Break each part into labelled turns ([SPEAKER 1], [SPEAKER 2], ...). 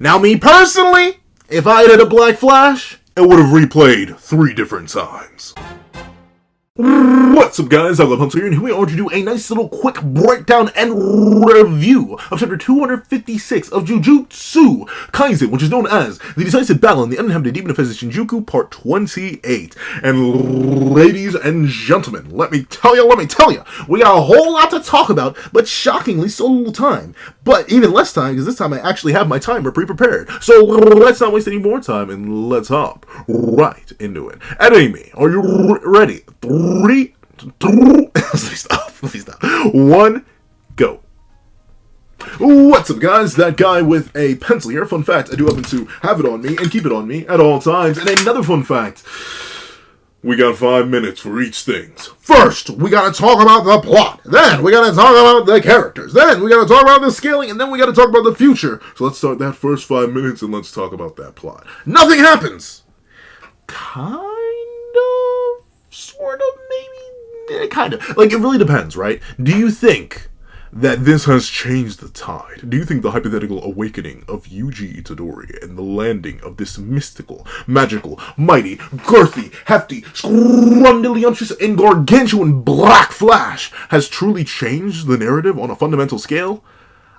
[SPEAKER 1] Now, me personally, if I had a Black Flash, it would have replayed 3 different times. What's up, guys? I love Hunter here, and here we are to do a nice little quick breakdown and review of chapter 256 of Jujutsu Kaisen, which is known as The Decisive Battle in the Uninhabited Demon Defense Shinjuku, Part 28. And ladies and gentlemen, let me tell you, we got a whole lot to talk about, but shockingly so little time. But even less time, because this time I actually have my timer pre-prepared. So let's not waste any more time, and let's hop right into it. And Amy, are you ready? 3, 2, let me stop. 1, go. What's up, guys? That guy with a pencil here. Fun fact, I do happen to have it on me and keep it on me at all times. And another fun fact, we got 5 minutes for each thing. First, we gotta talk about the plot. Then, we gotta talk about the characters. Then, we gotta talk about the scaling. And then, we gotta talk about the future. So let's start that first 5 minutes and let's talk about that plot. Nothing happens. Kind of, sort of, maybe, kind of. Like, it really depends, right? Do you think that this has changed the tide? Do you think the hypothetical awakening of Yuji Todori and the landing of this mystical, magical, mighty, girthy, hefty, scrumdiddlyumptious, and gargantuan Black Flash has truly changed the narrative on a fundamental scale?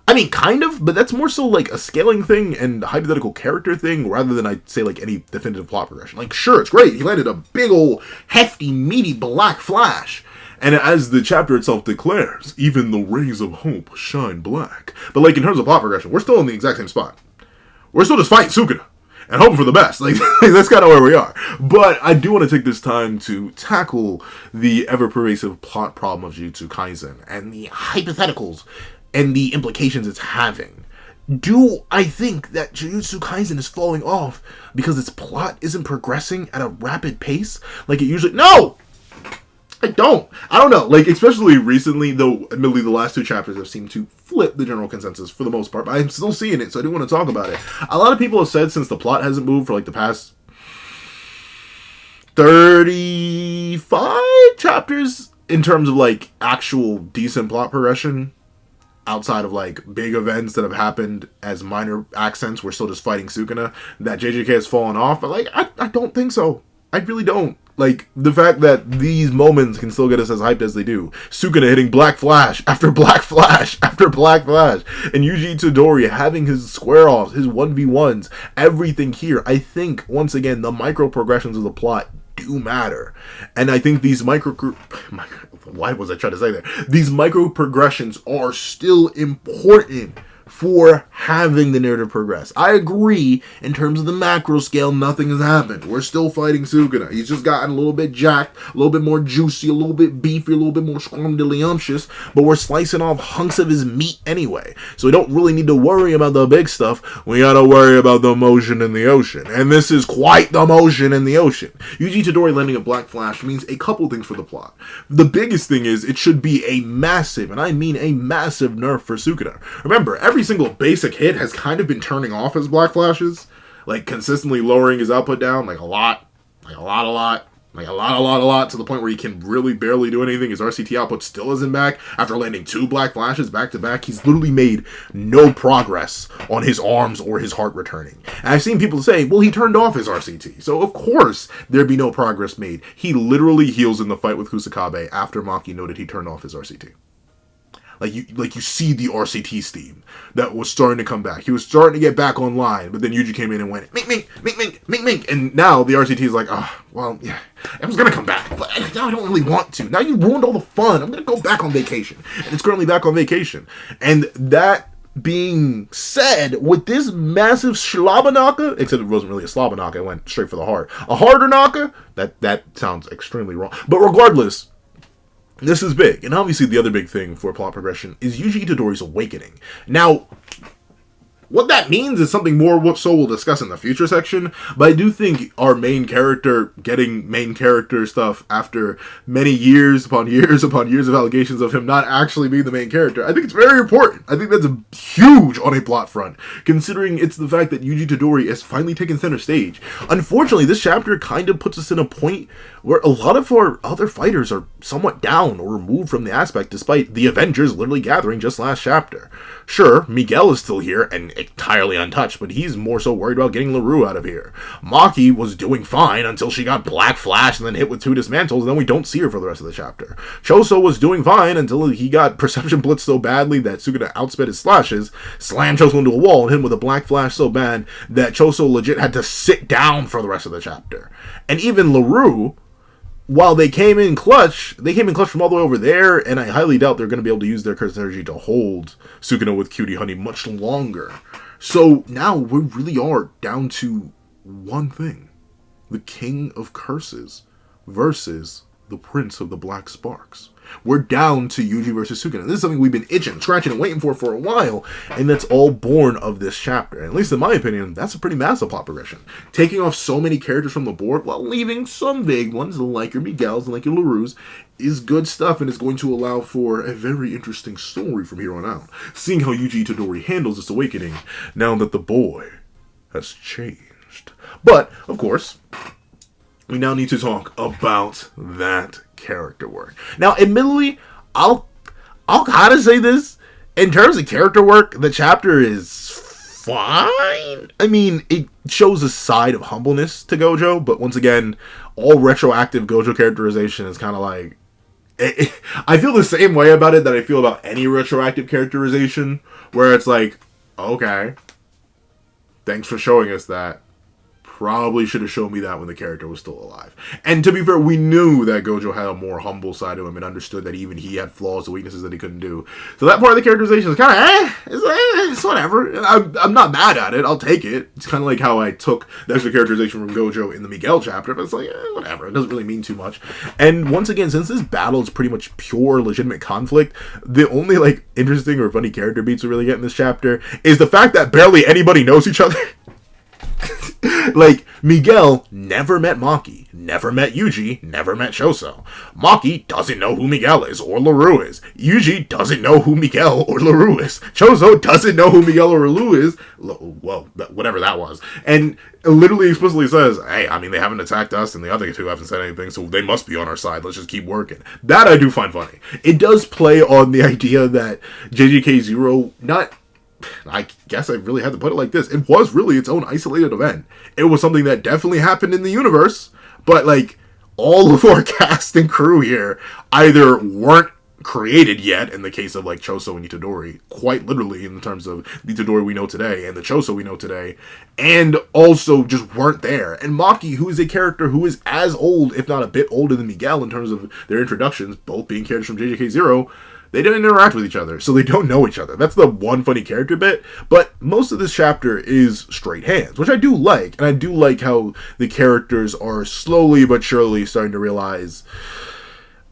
[SPEAKER 1] I mean, kind of, but that's more so like a scaling thing and a hypothetical character thing rather than, I'd say, like any definitive plot progression. Like, sure, it's great. He landed a big old, hefty, meaty Black Flash. And as the chapter itself declares, even the rays of hope shine black. But, like, in terms of plot progression, we're still in the exact same spot. We're still just fighting Sugan and hoping for the best. Like, that's kind of where we are. But I do want to take this time to tackle the ever-pervasive plot problem of Jujutsu Kaisen and the hypotheticals and the implications it's having. Do I think that Jujutsu Kaisen is falling off because its plot isn't progressing at a rapid pace like it usually... No! I don't know. Like, especially recently, though, admittedly, the last 2 chapters have seemed to flip the general consensus for the most part, but I'm still seeing it, so I do want to talk about it. A lot of people have said since the plot hasn't moved for, like, the past 35 chapters in terms of, like, actual decent plot progression, outside of, like, big events that have happened as minor accents, we're still just fighting Sukuna, that JJK has fallen off. But, like, I don't think so. I really don't. Like, the fact that these moments can still get us as hyped as they do. Sukuna hitting Black Flash after Black Flash after Black Flash. And Yuji Todori having his square-offs, his 1v1s, everything here. I think, once again, the micro-progressions of the plot do matter. And I think these why was I trying to say that? These micro-progressions are still important for having the narrative progress. I agree, in terms of the macro scale, nothing has happened. We're still fighting Sugana. He's just gotten a little bit jacked, a little bit more juicy, a little bit beefy, a little bit more scrumdiddlyumptious, but we're slicing off hunks of his meat anyway. So we don't really need to worry about the big stuff. We gotta worry about the motion in the ocean. And this is quite the motion in the ocean. Yuji Todori landing a Black Flash means a couple things for the plot. The biggest thing is it should be a massive, and I mean a massive, nerf for Sugana. Remember, every single basic hit has kind of been turning off his Black Flashes, like consistently lowering his output down, like a lot, to the point where he can really barely do anything. His RCT output still isn't back. After landing 2 Black Flashes back to back, he's literally made no progress on his arms or his heart returning. And I've seen people say, well, he turned off his RCT, so of course there'd be no progress made. He literally heals in the fight with Kusakabe after Maki noted he turned off his RCT. Like you see the RCT steam that was starting to come back. He was starting to get back online, but then Yuji came in and went, mink, mink, mink, mink, mink, mink. And now the RCT is like, oh, well, yeah, it was going to come back, but now I don't really want to. Now you ruined all the fun. I'm going to go back on vacation. And it's currently back on vacation. And that being said, with this massive Schlabanaka, except it wasn't really a Slabanaka, it went straight for the heart. A harder Naka? That sounds extremely wrong. But regardless, this is big, and obviously the other big thing for plot progression is Yuji Todori's awakening. Now, what that means is something more so we'll discuss in the future section, but I do think our main character getting main character stuff after many years upon years upon years of allegations of him not actually being the main character, I think it's very important. I think that's huge on a plot front, considering it's the fact that Yuji Todori has finally taken center stage. Unfortunately, this chapter kind of puts us in a point where a lot of our other fighters are somewhat down or removed from the aspect, despite the Avengers literally gathering just last chapter. Sure, Miguel is still here, and entirely untouched, but he's more so worried about getting Laro out of here. Maki was doing fine until she got Black Flash and then hit with 2 dismantles, and then we don't see her for the rest of the chapter. Choso was doing fine until he got Perception blitzed so badly that Sugana outsped his slashes, slammed Choso into a wall, and hit him with a Black Flash so bad that Choso legit had to sit down for the rest of the chapter. And even Laro, while they came in clutch from all the way over there, and I highly doubt they're going to be able to use their curse energy to hold Sugano with Cutie Honey much longer. So now we really are down to one thing. The King of Curses versus the Prince of the Black Sparks. We're down to Yuji versus Sugan. And this is something we've been itching, scratching, and waiting for a while, and that's all born of this chapter. And at least in my opinion, that's a pretty massive plot progression. Taking off so many characters from the board while leaving some vague ones, like your Miguels and like your Laroos, is good stuff, and is going to allow for a very interesting story from here on out. Seeing how Yuji Todori handles this awakening now that the boy has changed. But, of course, we now need to talk about that character work. Now, admittedly, I'll kind of say this. In terms of character work, the chapter is fine. I mean, it shows a side of humbleness to Gojo, but once again, all retroactive Gojo characterization is kind of like... I feel the same way about it that I feel about any retroactive characterization, where it's like, okay, thanks for showing us that. Probably should have shown me that when the character was still alive. And to be fair, we knew that Gojo had a more humble side to him and understood that even he had flaws and weaknesses that he couldn't do. So that part of the characterization is kind of, it's whatever. I'm not mad at it. I'll take it. It's kind of like how I took the extra characterization from Gojo in the Miguel chapter, but it's like, whatever. It doesn't really mean too much. And once again, since this battle is pretty much pure legitimate conflict, the only like interesting or funny character beats we really get in this chapter is the fact that barely anybody knows each other. Like, Miguel never met Maki, never met Yuji, never met Choso. Maki doesn't know who Miguel is or Laro is. Yuji doesn't know who Miguel or Laro is. Choso doesn't know who Miguel or Laro is. Well, whatever that was. And literally explicitly says, hey, I mean, they haven't attacked us and the other two haven't said anything, so they must be on our side. Let's just keep working. That I do find funny. It does play on the idea that JJK0 I guess I really had to put it like this. It was really its own isolated event. It was something that definitely happened in the universe, but like all of our cast and crew here either weren't created yet, in the case of like Choso and Itadori, quite literally in terms of the Itadori we know today and the Choso we know today, and also just weren't there. And Maki, who is a character who is as old, if not a bit older than Miguel in terms of their introductions, both being characters from JJK0, they didn't interact with each other, so they don't know each other. That's the one funny character bit, but most of this chapter is straight hands, which I do like, and I do like how the characters are slowly but surely starting to realize,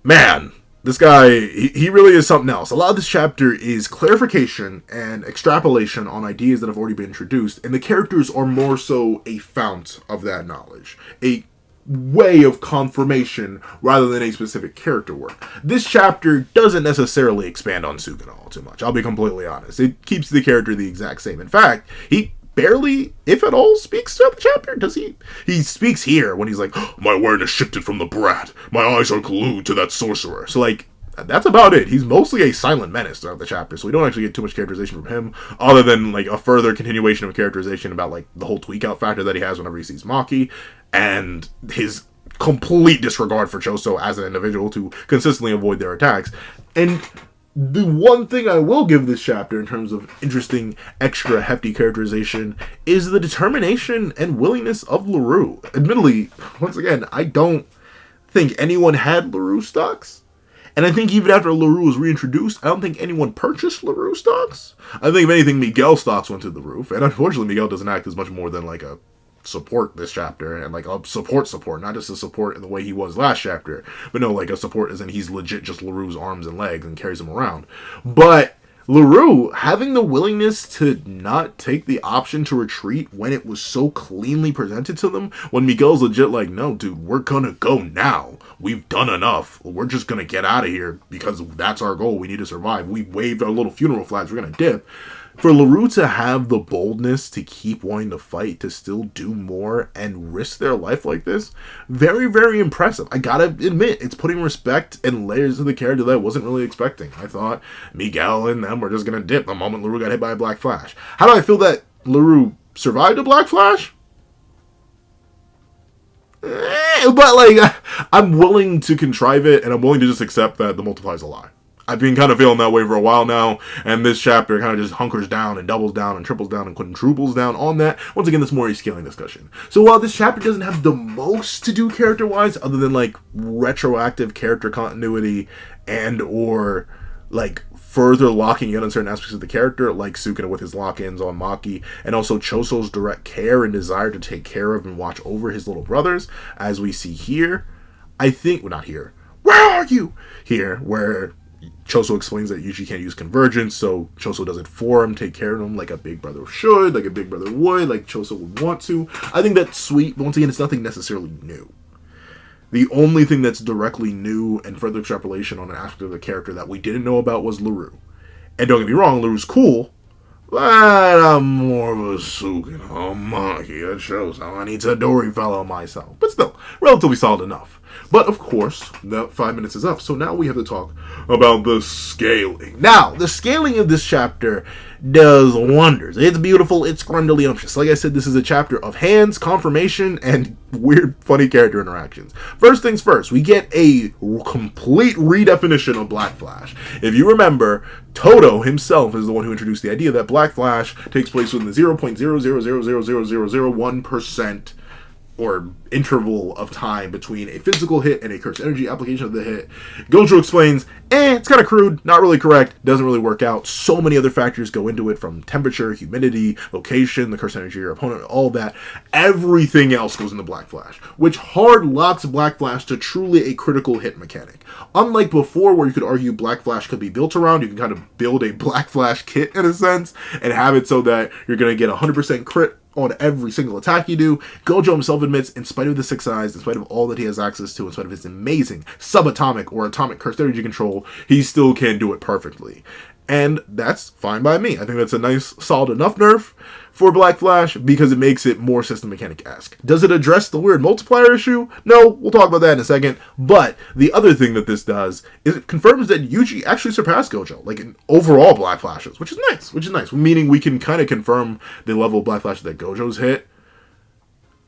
[SPEAKER 1] man, this guy, he really is something else. A lot of this chapter is clarification and extrapolation on ideas that have already been introduced, and the characters are more so a fount of that knowledge, a way of confirmation rather than a specific character work. This chapter doesn't necessarily expand on Sugan all too much. I'll be completely honest. It keeps the character the exact same. In fact, he barely, if at all, speaks throughout the chapter. Does he? He speaks here when he's like, oh, my awareness shifted from the brat. My eyes are glued to that sorcerer. So like, that's about it. He's mostly a silent menace throughout the chapter, so we don't actually get too much characterization from him, other than like a further continuation of characterization about like the whole tweak out factor that he has whenever he sees Maki, and his complete disregard for Choso as an individual to consistently avoid their attacks. And the one thing I will give this chapter in terms of interesting, extra hefty characterization is the determination and willingness of Laro. Admittedly, once again, I don't think anyone had Laro stocks. And I think even after Laro was reintroduced, I don't think anyone purchased Laro stocks. I think if anything, Miguel stocks went to the roof. And unfortunately, Miguel doesn't act as much more than like a support this chapter, and like a support, not just a support in the way he was last chapter, but no, like a support as in he's legit just Laru's arms and legs and carries him around. But Laro having the willingness to not take the option to retreat when it was so cleanly presented to them, when Miguel's legit like, no dude, we're gonna go now, we've done enough, we're just gonna get out of here because that's our goal, we need to survive, we waved our little funeral flags, we're gonna dip. For Laro to have the boldness to keep wanting to fight, to still do more, and risk their life like this, very, very impressive. I gotta admit, it's putting respect and layers of the character that I wasn't really expecting. I thought Miguel and them were just gonna dip the moment Laro got hit by a Black Flash. How do I feel that Laro survived a Black Flash? But, like, I'm willing to contrive it, and I'm willing to just accept that the multiply is a lie. I've been kind of feeling that way for a while now, and this chapter kind of just hunkers down and doubles down and triples down and quadruples down on that. Once again, that's more a scaling discussion. So while this chapter doesn't have the most to do character-wise, other than, like, retroactive character continuity and or, like, further locking in on certain aspects of the character, like Sugana with his lock-ins on Maki, and also Choso's direct care and desire to take care of and watch over his little brothers, as we see here, I think, well, not here, where are you? Here, where Choso explains that Yuji can't use convergence, so Choso does it for him, take care of him like a big brother should, like a big brother would, like Choso would want to. I think that's sweet, but once again, it's nothing necessarily new. The only thing that's directly new and further extrapolation on an aspect of the character that we didn't know about was Laro. And don't get me wrong, Laru's cool, but I'm more of a Sugan, a Maki, a Choso, I need Todori fellow myself. But still, relatively solid enough. But, of course, the 5 minutes is up, so now we have to talk about the scaling. Now, the scaling of this chapter does wonders. It's beautiful, it's grundoliumptious. Like I said, this is a chapter of hands, confirmation, and weird, funny character interactions. First things first, we get a complete redefinition of Black Flash. If you remember, Todo himself is the one who introduced the idea that Black Flash takes place within the 0.0000001% or interval of time between a physical hit and a cursed energy application of the hit. Gojo explains, it's kind of crude, not really correct, doesn't really work out. So many other factors go into it, from temperature, humidity, location, the cursed energy of your opponent, all that. Everything else goes into Black Flash, which hard locks Black Flash to truly a critical hit mechanic. Unlike before, where you could argue Black Flash could be built around, you can kind of build a Black Flash kit in a sense, and have it so that you're going to get 100% crit on every single attack you do. Gojo himself admits, in spite of the 6 eyes, in spite of all that he has access to, in spite of his amazing subatomic or atomic cursed energy control, he still can do it perfectly. And that's fine by me. I think that's a nice, solid enough nerf for Black Flash because it makes it more system mechanic-esque. Does it address the weird multiplier issue? No, we'll talk about that in a second. But the other thing that this does is it confirms that Yuji actually surpassed Gojo, like in overall Black Flashes, which is nice. Meaning we can kind of confirm the level of Black Flash that Gojo's hit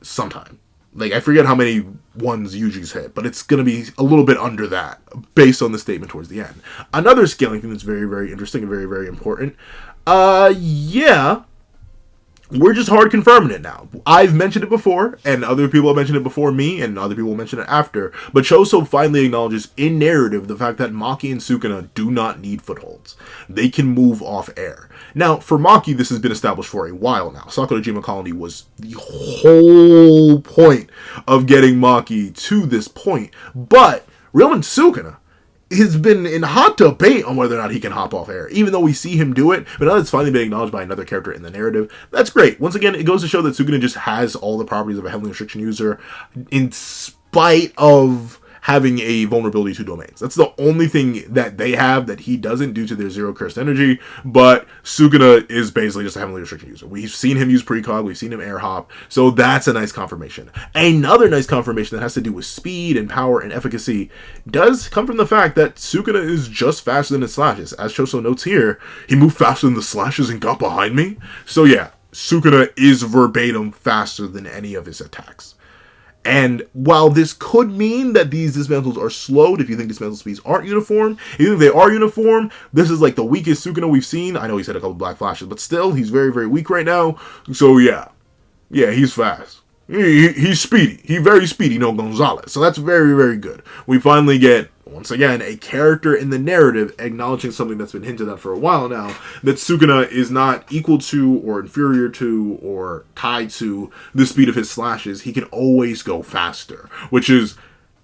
[SPEAKER 1] sometime. Like, I forget how many ones Yuji's hit, but it's going to be a little bit under that, based on the statement towards the end. Another scaling thing that's very, very interesting and very, very important. We're just hard confirming it now. I've mentioned it before, and other people have mentioned it before me, and other people will mention it after. But Choso finally acknowledges in narrative the fact that Maki and Sugana do not need footholds. They can move off air. Now, for Maki, this has been established for a while now. Sakurajima Colony was the whole point of getting Maki to this point. But Realman Sugana has been in hot debate on whether or not he can hop off air, even though we see him do it. But now it's finally been acknowledged by another character in the narrative. That's great. Once again, it goes to show that Sugana just has all the properties of a heavily restriction user in spite of having a vulnerability to domains. That's the only thing that they have that he doesn't due to their zero cursed energy, but Sugana is basically just a heavily restricted user. We've seen him use precog, we've seen him air hop, so that's a nice confirmation. Another nice confirmation that has to do with speed and power and efficacy does come from the fact that Sugana is just faster than his slashes. As Choso notes here, he moved faster than the slashes and got behind me. So yeah, Sugana is verbatim faster than any of his attacks. And while this could mean that these dismantles are slowed, if you think dismantle speeds aren't uniform, if you think they are uniform, this is like the weakest Sugana we've seen. I know he's had a couple Black Flashes, but still, he's very, very weak right now. So yeah, he's fast. He's speedy. He's very speedy, no Gonzalez. So that's very, very good. We finally get, once again, a character in the narrative acknowledging something that's been hinted at for a while now, that Sugana is not equal to or inferior to or tied to the speed of his slashes. He can always go faster, which is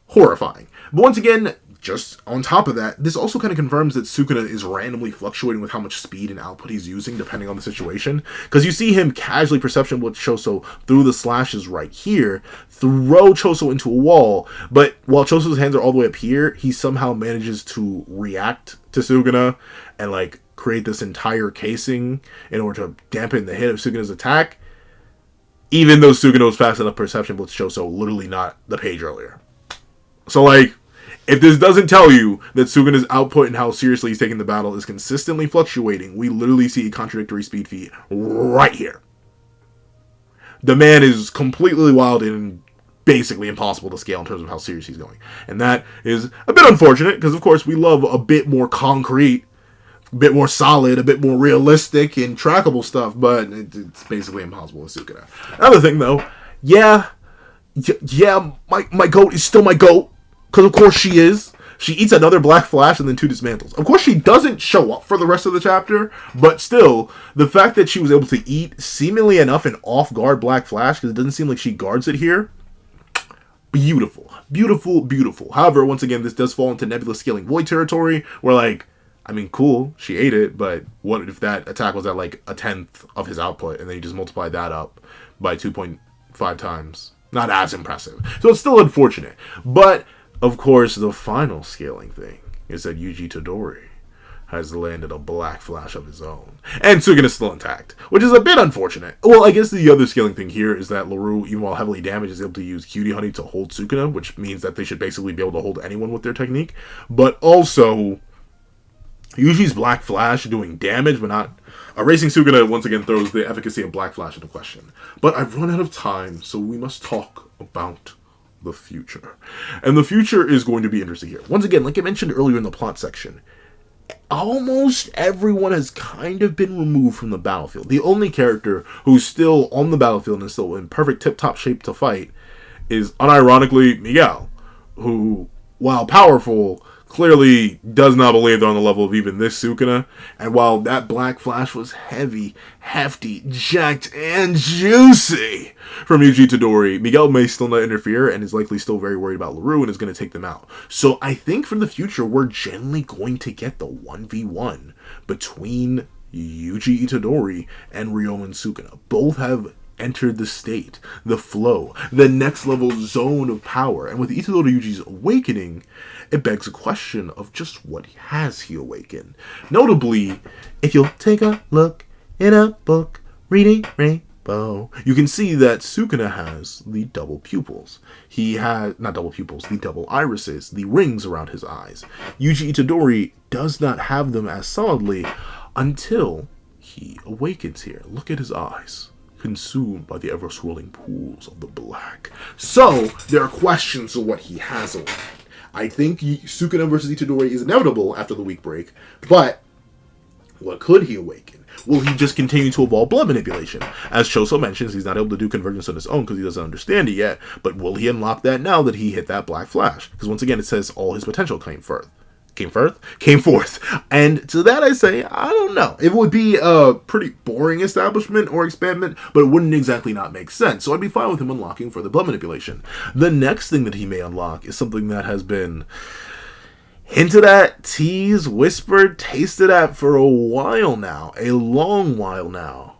[SPEAKER 1] horrifying. But once again, just on top of that, this also kind of confirms that Sugana is randomly fluctuating with how much speed and output he's using depending on the situation. Because you see him casually perception with Choso through the slashes right here, throw Choso into a wall, but while Choso's hands are all the way up here, he somehow manages to react to Sugana and like create this entire casing in order to dampen the hit of Sugana's attack, even though Sugana was fast enough perception with Choso literally not the page earlier. So like, if this doesn't tell you that Sugana's output and how seriously he's taking the battle is consistently fluctuating, we literally see a contradictory speed feat right here. the man is completely wild and basically impossible to scale in terms of how serious he's going. And that is a bit unfortunate, because of course we love a bit more concrete, a bit more solid, a bit more realistic and trackable stuff, but it's basically impossible with Sukuna. Another thing though, yeah, my goat is still my goat, because of course she is. She eats another Black Flash and then 2 dismantles. Of course, she doesn't show up for the rest of the chapter, but still, the fact that she was able to eat, seemingly enough, an off-guard Black Flash, because it doesn't seem like she guards it here, beautiful. Beautiful, beautiful. However, once again, this does fall into Nebula scaling void territory, where, like, I mean, cool, she ate it, but what if that attack was at, like, 1/10 of his output, and then you just multiply that up by 2.5 times? Not as impressive. So it's still unfortunate, but of course, the final scaling thing is that Yuji Todori has landed a Black Flash of his own. And Sugan is still intact, which is a bit unfortunate. Well, I guess the other scaling thing here is that Laro, even while heavily damaged, is able to use Cutie Honey to hold Sukuna, which means that they should basically be able to hold anyone with their technique. But also, Yuji's Black Flash doing damage, but not erasing Sukuna, once again throws the efficacy of Black Flash into question. But I've run out of time, so we must talk about the future. And the future is going to be interesting here. Once again, like I mentioned earlier in the plot section, almost everyone has kind of been removed from the battlefield. The only character who's still on the battlefield and still in perfect tip-top shape to fight is, unironically, Miguel, who, while powerful, clearly does not believe they're on the level of even this Sukuna. And while that Black Flash was heavy, hefty, jacked, and juicy from Yuji Todori, Miguel may still not interfere and is likely still very worried about Laro and is going to take them out. So I think for the future, we're generally going to get the 1v1 between Yuji Itadori and Ryomen Sukuna. Both have entered the state, the flow, the next level zone of power. And with Itadori Yuji's awakening, it begs a question of just what has he awakened. Notably, if you'll take a look in a book, reading Rainbow, you can see that Sukuna has the double pupils. He has, not double pupils, the double irises, the rings around his eyes. Yuji Itadori does not have them as solidly until he awakens here. Look at his eyes, consumed by the ever-swirling pools of the black. So, there are questions of what he has awakened. I think Sukuna versus Itadori is inevitable after the week break, but what could he awaken? Will he just continue to evolve blood manipulation? As Choso mentions, he's not able to do convergence on his own because he doesn't understand it yet, but will he unlock that now that he hit that Black Flash? Because once again, it says all his potential came forth. And to that I say, I don't know. It would be a pretty boring establishment or expandment, but it wouldn't exactly not make sense. So I'd be fine with him unlocking further blood manipulation. The next thing that he may unlock is something that has been hinted at, teased, whispered, tasted at for a while now. A long while now.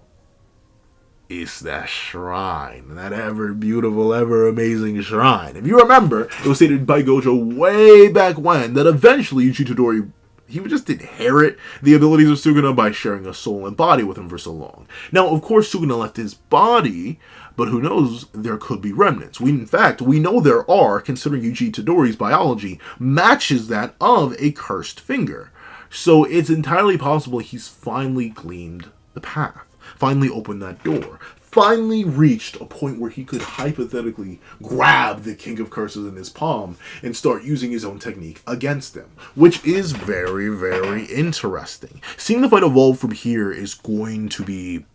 [SPEAKER 1] It's that shrine. That ever beautiful, ever amazing shrine. If you remember, it was stated by Gojo way back when that eventually Yuji Todori, he would just inherit the abilities of Suguna by sharing a soul and body with him for so long. Now, of course, Suguna left his body, but who knows, there could be remnants. In fact, we know there are, considering Yuji Todori's biology matches that of a cursed finger. So it's entirely possible he's finally gleaned the path. Finally opened that door, finally reached a point where he could hypothetically grab the King of Curses in his palm and start using his own technique against them, which is very, very interesting. Seeing the fight evolve from here is going to be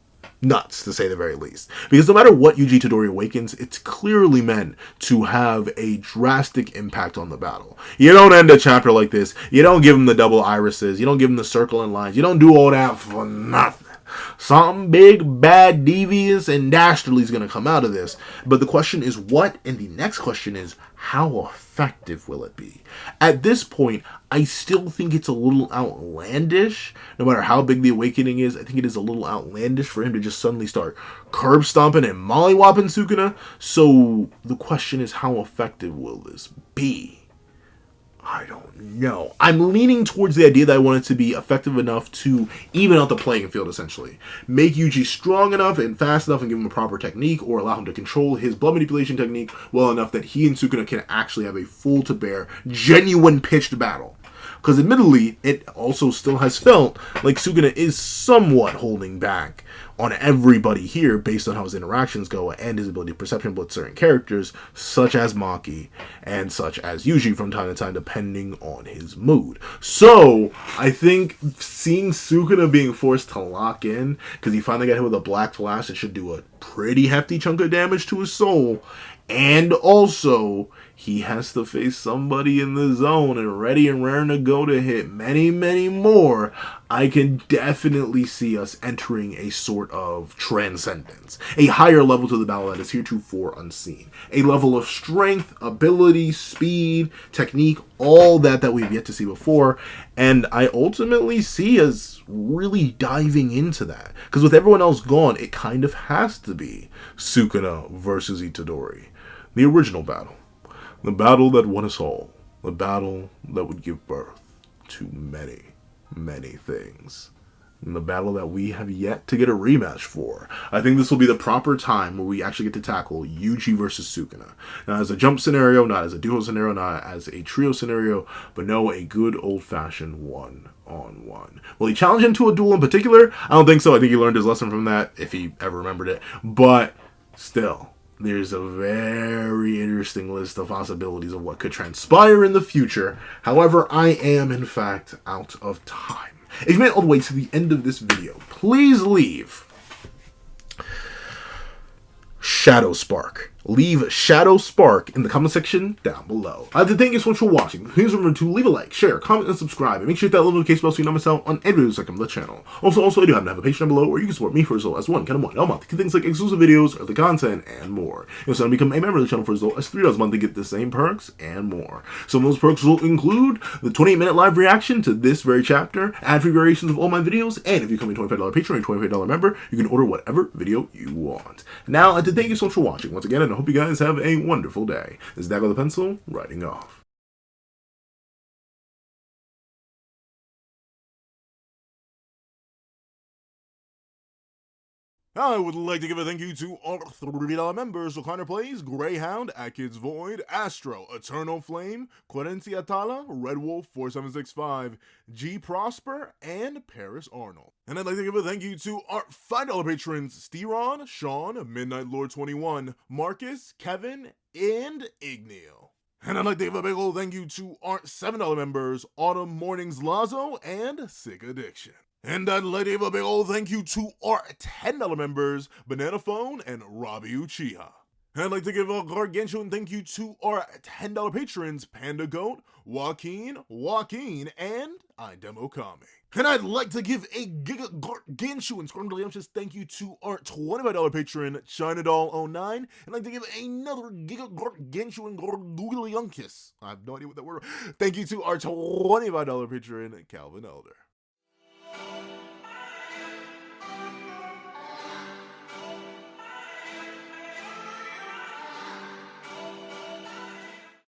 [SPEAKER 1] nuts, to say the very least. Because no matter what Yuji Todori awakens, it's clearly meant to have a drastic impact on the battle. You don't end a chapter like this, you don't give him the double irises, you don't give him the circle and lines, you don't do all that for nothing. Something big, bad, devious, and dastardly is going to come out of this. But the question is what? And the next question is, how effective will it be? At this point, I still think it's a little outlandish. No matter how big the awakening is, I think it is a little outlandish for him to just suddenly start curb stomping and mollywopping Sukuna. So the question is, how effective will this be? I don't know. I'm leaning towards the idea that I want it to be effective enough to even out the playing field, essentially. Make Yuji strong enough and fast enough and give him a proper technique, or allow him to control his blood manipulation technique well enough that he and Sukuna can actually have a full-to-bear, genuine pitched battle. Because admittedly, it also still has felt like Suguna is somewhat holding back on everybody here based on how his interactions go and his ability to perception blitz certain characters, such as Maki and such as Yuji from time to time, depending on his mood. So, I think seeing Sukuna being forced to lock in, because he finally got hit with a Black Flash that should do a pretty hefty chunk of damage to his soul, and also, he has to face somebody in the zone and ready and raring to go to hit many, many more. I can definitely see us entering a sort of transcendence, a higher level to the battle that is heretofore unseen. A level of strength, ability, speed, technique, all that we've yet to see before. And I ultimately see us really diving into that. Because with everyone else gone, it kind of has to be Sukuna versus Itadori. The original battle. The battle that won us all. The battle that would give birth to many, many things. And the battle that we have yet to get a rematch for. I think this will be the proper time where we actually get to tackle Yuji versus Sukuna. Not as a jump scenario, not as a duo scenario, not as a trio scenario, but no, a good old-fashioned one-on-one. Will he challenge him to a duel in particular? I don't think so. I think he learned his lesson from that, if he ever remembered it. But still, there's a very interesting list of possibilities of what could transpire in the future. However, I am, in fact, out of time. If you made it all the way to the end of this video, please leave Shadow Spark. Leave Shadow Spark in the comment section down below. I'd like to thank you so much for watching. Please remember to leave a like, share, comment, and subscribe. And make sure to hit that little notification bell so you know myself on every video second of the channel. Also, I do happen to have a page down below where you can support me for as low as $1 a month. Get things like exclusive videos, early content, and more. You also become a member of the channel for as low as $3 a month to get the same perks and more. Some of those perks will include the 28-minute live reaction to this very chapter, ad-free variations of all my videos, and if you become a $25 patron or a $25 member, you can order whatever video you want. Now, I'd like to thank you so much for watching once again, and I hope you guys have a wonderful day. This is Dag with a Pencil, writing off. I would like to give a thank you to our $3 members: O'Connor Plays, Greyhound, Atkins Void, Astro, Eternal Flame, Querencia Atala, Red Wolf 4765, G Prosper, and Paris Arnold. And I'd like to give a thank you to our $5 patrons: Steron, Sean, Midnight Lord 21, Marcus, Kevin, and Igneal. And I'd like to give a big old thank you to our $7 members: Autumn Mornings Lazo and Sick Addiction. And I'd like to give a big old thank you to our $10 members: Banana Phone and Robbie Uchiha. And I'd like to give a gargantuan thank you to our $10 patrons: Panda Goat, Joaquin, and Idemokami. And I'd like to give a gargantuan scrumdiddlyumptious thank you to our $25 patron, ChinaDoll09. And I'd like to give another gargantuan gargantuan, I have no idea what that word. Thank you to our $25 patron, Calvin Elder.